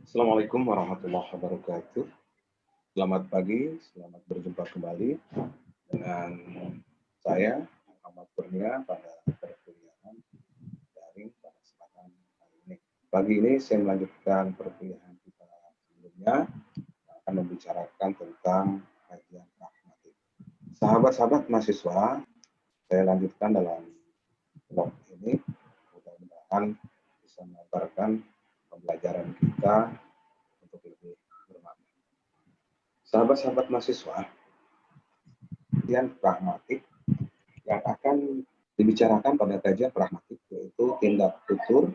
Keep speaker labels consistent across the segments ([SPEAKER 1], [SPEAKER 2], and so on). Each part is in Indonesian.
[SPEAKER 1] Assalamualaikum warahmatullahi wabarakatuh. Selamat pagi, selamat berjumpa kembali dengan saya, Muhammad Kurnia, pada perkuliahan daring pada kesempatan kali ini. Pagi ini saya melanjutkan perkuliahan kita sebelumnya, yang akan membicarakan tentang kajian pragmatik. Sahabat-sahabat mahasiswa, saya lanjutkan dalam blog ini, mudah-mudahan bisa mengantarkan pembelajaran kita untuk lebih bermakna. Sahabat-sahabat mahasiswa, kajian pragmatik yang akan dibicarakan pada kajian pragmatik yaitu tindak tutur,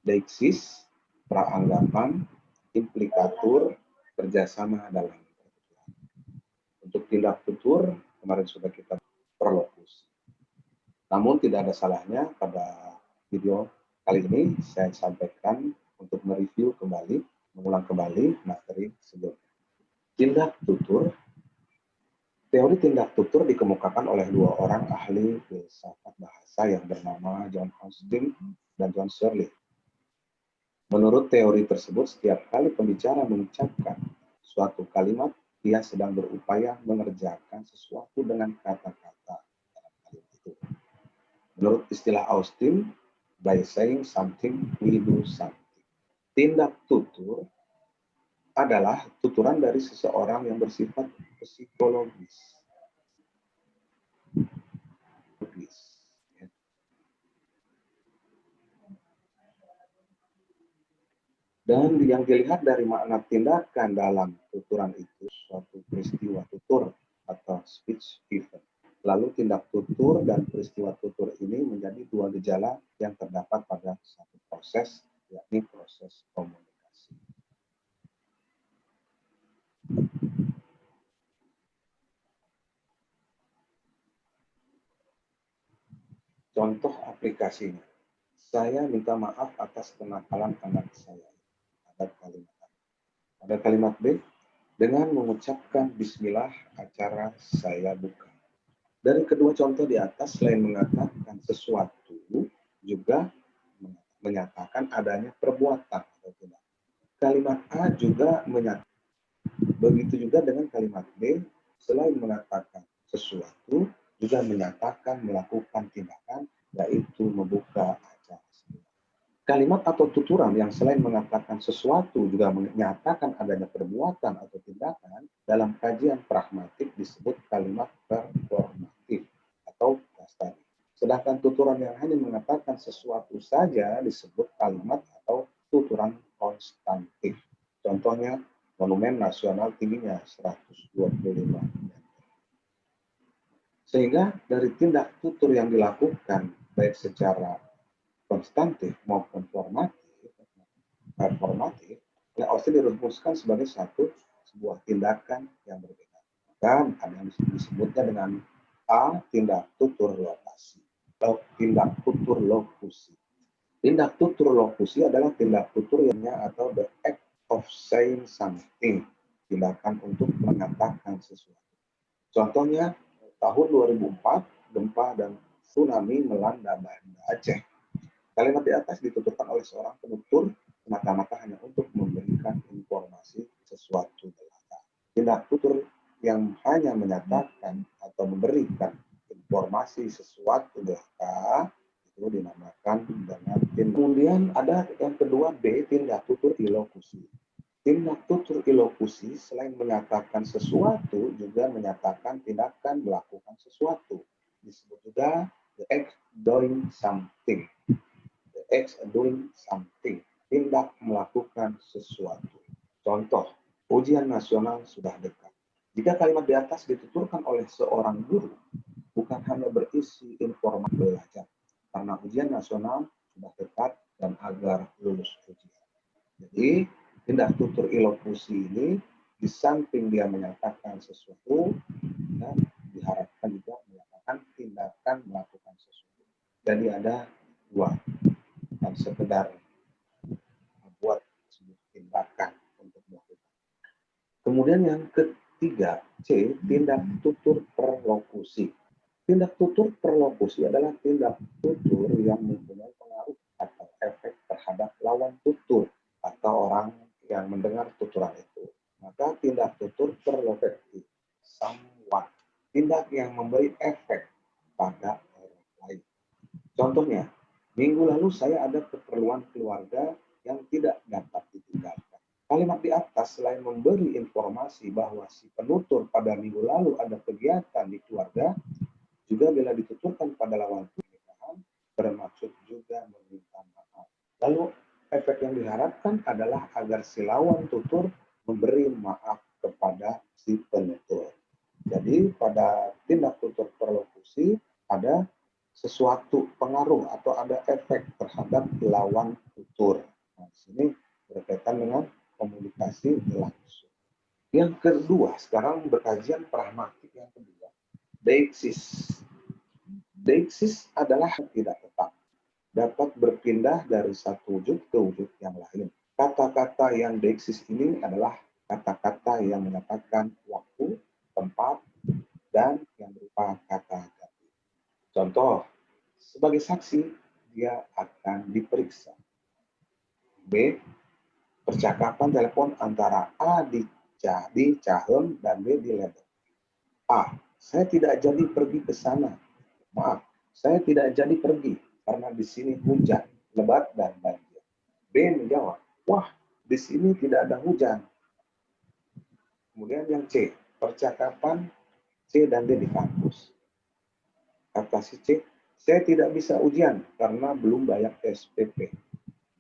[SPEAKER 1] deiksis, praanggapan, implikatur, kerjasama dalam pertuturan. Untuk tindak tutur, kemarin sudah kita perlokusi. Namun tidak ada salahnya pada video kali ini saya sampaikan untuk mereview kembali, mengulang kembali materi sebelumnya. Tindak tutur. Teori tindak tutur dikemukakan oleh dua orang ahli filsafat bahasa yang bernama John Austin dan John Searle. Menurut teori tersebut, setiap kali pembicara mengucapkan suatu kalimat, ia sedang berupaya mengerjakan sesuatu dengan kata-kata dalam kalimat itu. Menurut istilah Austin, by saying something, we do something. Tindak tutur adalah tuturan dari seseorang yang bersifat psikologis. Dan yang dilihat dari makna tindakan dalam tuturan itu suatu peristiwa tutur atau speech event. Lalu tindak tutur dan peristiwa tutur ini menjadi dua gejala yang terdapat pada satu proses, yakni proses komunikasi. Contoh aplikasinya. Saya minta maaf atas kenakalan anak saya. Ada kalimat B, dengan mengucapkan bismillah acara saya buka. Dari kedua contoh di atas, selain mengatakan sesuatu, juga menyatakan adanya perbuatan atau tidak. Kalimat A juga menyatakan. Begitu juga dengan kalimat B, selain mengatakan sesuatu, juga menyatakan melakukan tindakan, yaitu membuka acara. Kalimat atau tuturan yang selain mengatakan sesuatu juga menyatakan adanya perbuatan atau tindakan dalam kajian pragmatik disebut kalimat performatif atau prastani. Sedangkan tuturan yang hanya mengatakan sesuatu saja disebut kalimat atau tuturan konstantif. Contohnya, monumen nasional tingginya 125 meter. Sehingga dari tindak tutur yang dilakukan baik secara konstantif maupun performatif, oleh Austin dirumuskan sebagai sebuah tindakan yang berbeda. Dan ada yang disebutnya dengan A, tindak tutur lokasi, atau tindak tutur lokusi. Tindak tutur lokusi adalah tindak tutur atau the act of saying something, tindakan untuk mengatakan sesuatu. Contohnya, tahun 2004, gempa dan tsunami melanda Banda Aceh. Kalimat di atas dituturkan oleh seorang penutur semata-mata hanya untuk memberikan informasi sesuatu belaka. Tindak tutur yang hanya menyatakan atau memberikan informasi sesuatu belaka itu dinamakan dengan tindak. Kemudian ada yang kedua B, tindak tutur ilokusi. Tindak tutur ilokusi selain menyatakan sesuatu juga menyatakan tindakan melakukan sesuatu. Disebut juga the act doing something. Doing something, tindak melakukan sesuatu. Contoh, ujian nasional sudah dekat. Jika kalimat di atas dituturkan oleh seorang guru, bukan hanya berisi informasi belajar, karena ujian nasional sudah dekat dan agar lulus ujian. Jadi, tindak tutur ilokusi ini, di samping dia menyatakan sesuatu, dan diharapkan juga menyatakan tindakan melakukan sesuatu. Jadi ada dua. Dan sekedar membuat sebuah tindakan untuk melakukan. Kemudian yang ketiga, C, tindak tutur perlokusi. Tindak tutur perlokusi adalah tindak tutur yang mempunyai pengaruh lawan tutur atau orang yang mendengar tuturan itu. Maka tindak tutur perlokektif, somewhat, tindak yang memberi efek pada orang lain. Contohnya, minggu lalu saya ada keperluan keluarga yang tidak dapat ditinggalkan. Kalimat di atas selain memberi informasi bahwa si penutur pada minggu lalu ada kegiatan di keluarga, juga bila dituturkan pada lawan pernikahan, bermaksud juga meminta maaf. Lalu efek yang diharapkan adalah agar si lawan tutur memberi maaf kepada si penutur. Jadi pada tindak tutur perlokusi ada sesuatu pengaruh atau ada efek terhadap lawan tutur. Nah, di sini berkaitan dengan komunikasi langsung. Yang kedua, sekarang berkajian pragmatik yang kedua, deixis. Deixis adalah tidak tetap, dapat berpindah dari satu wujud ke wujud yang lain. Kata-kata yang deixis ini adalah kata-kata yang menyatakan waktu, tempat, dan yang berupa kata ganti. Contoh, sebagai saksi, dia akan diperiksa. B. Percakapan telepon antara A di Cahem dan B di Ledeng. A. Saya tidak jadi pergi ke sana. Maaf, saya tidak jadi pergi karena di sini hujan, lebat, dan banjir. B menjawab, wah, di sini tidak ada hujan. Kemudian yang C, percakapan C dan D di kampus. Kata si C, saya tidak bisa ujian karena belum bayar SPP.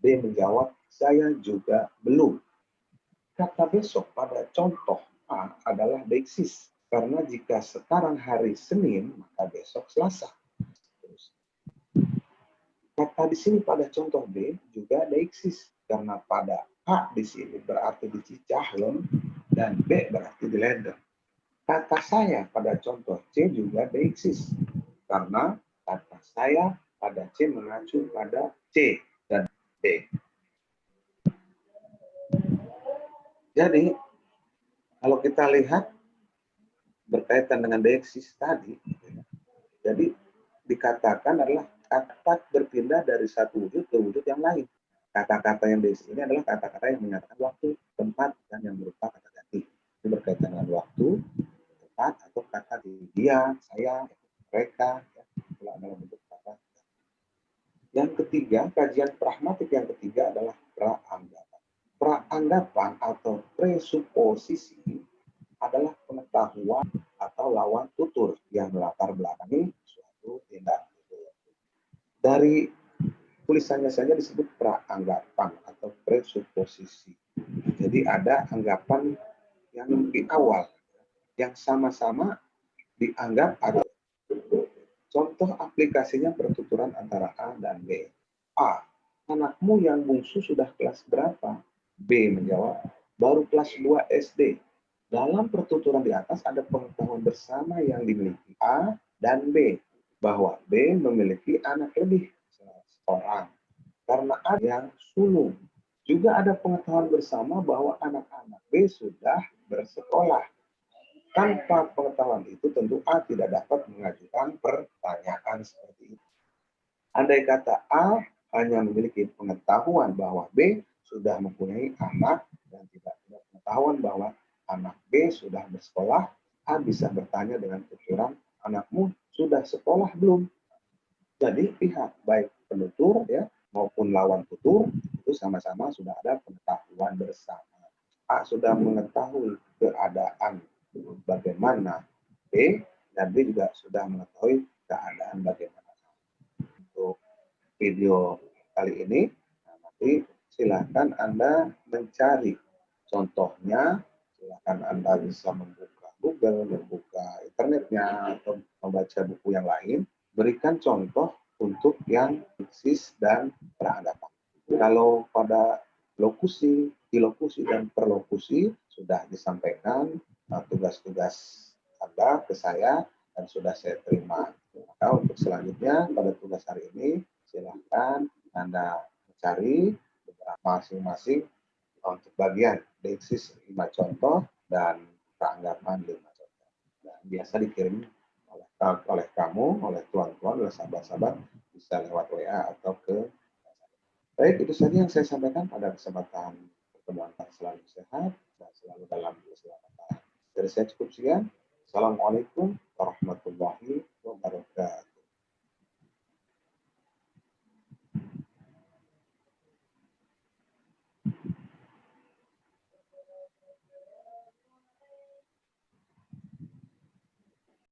[SPEAKER 1] D menjawab, saya juga belum. Kata besok pada contoh A adalah deixis, karena jika sekarang hari Senin, maka besok Selasa. Terus. Kata di sini pada contoh B juga deixis, karena pada A di sini berarti di Cicahem dan B berarti di Ledeng. Kata saya pada contoh C juga deixis, karena kata saya pada C mengacu pada C dan B. Jadi, kalau kita lihat berkaitan dengan deixis tadi, jadi dikatakan adalah kata berpindah dari satu wujud ke wujud yang lain. Kata-kata yang deixis ini adalah kata-kata yang menyatakan waktu, tempat, dan yang berupa kata ganti. Ini berkaitan dengan waktu, tempat, atau kata di dia, saya, mereka, ya, dalam bentuk kata. Yang ketiga, kajian pragmatik yang ketiga adalah praanggapan. Praanggapan atau presuposisi adalah pengetahuan atau lawan tutur yang melatar belakangi suatu tindak tutur. Dari tulisannya saja disebut praanggapan atau presuposisi. Jadi ada anggapan yang di awal, yang sama-sama dianggap atau contoh aplikasinya pertuturan antara A dan B. A, anakmu yang bungsu sudah kelas berapa? B menjawab, baru kelas 2 SD. Dalam pertuturan di atas ada pengetahuan bersama yang dimiliki A dan B, bahwa B memiliki anak lebih seorang, karena ada yang sulung. Juga ada pengetahuan bersama bahwa anak-anak B sudah bersekolah. Tanpa pengetahuan itu tentu A tidak dapat mengajukan pertanyaan seperti itu. Andai kata A hanya memiliki pengetahuan bahwa B sudah mempunyai anak dan tidak punya pengetahuan bahwa anak B sudah bersekolah, A bisa bertanya dengan tuturan, anakmu sudah sekolah belum? Jadi pihak baik penutur ya maupun lawan tutur itu sama-sama sudah ada pengetahuan bersama. A sudah mengetahui keadaan bagaimana B dan B juga sudah mengetahui keadaan bagaimana. Untuk video kali ini, nanti silakan Anda mencari contohnya, silakan Anda bisa membuka Google, membuka internetnya, atau membaca buku yang lain, berikan contoh untuk yang fiksis dan peranggapan. Kalau pada lokusi, ilokusi, dan perlokusi sudah disampaikan tugas-tugas Anda ke saya dan sudah saya terima. Maka untuk selanjutnya pada tugas hari ini silahkan Anda mencari beberapa masing-masing untuk bagian deixis 5 contoh dan peranggapan 5 contoh. Dan biasa dikirim oleh kamu, oleh tuan-tuan, oleh sahabat-sahabat bisa lewat WA atau ke Baik, itu saja yang saya sampaikan pada kesempatan pertemuan kita. Selalu sehat dan selalu dalam keselamatan. Dari saya cukup sekian. Assalamualaikum warahmatullahi